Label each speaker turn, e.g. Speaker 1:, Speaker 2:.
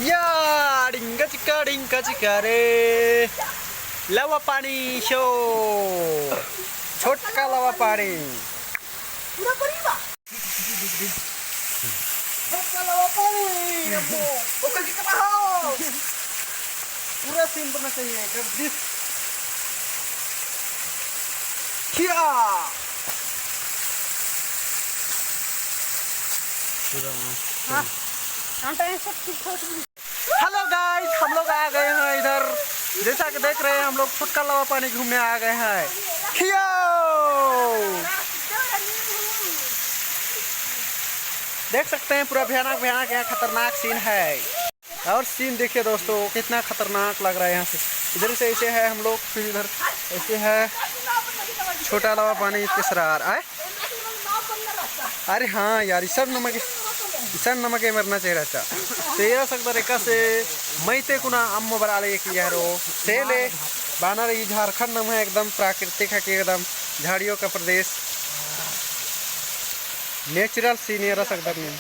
Speaker 1: या डिंगा चिका रे लावा पानी शो छोटका लावा पानी
Speaker 2: पूरा परिवा छोटका लावा पानी रब्बो ओके जी कमाओ
Speaker 1: पूरा सीन बनना चाहिए कर दिस क्या हेलो गाइस, हम लोग आ गए हैं इधर। जैसा कि देख रहे हैं हम लोग छोटका लावा पानी घूमने आ गए हैं। देख सकते हैं पूरा भयानक भयानक यहाँ खतरनाक सीन है। और सीन देखिए दोस्तों कितना खतरनाक लग रहा है। यहाँ से इधर से ऐसे है हम लोग, फिर इधर ऐसे है छोटा लावा पानी इसके सरार आए। अरे हाँ यार, इसन नमक मरना चाहिए रहता तेरा सकता रेखा से मैते कुना अम्म बराले की यारो सेले बानर ये झारखंड में एकदम प्राकृतिक है कि एकदम झाड़ियों का प्रदेश नेचुरल सीनियर सकता नहीं।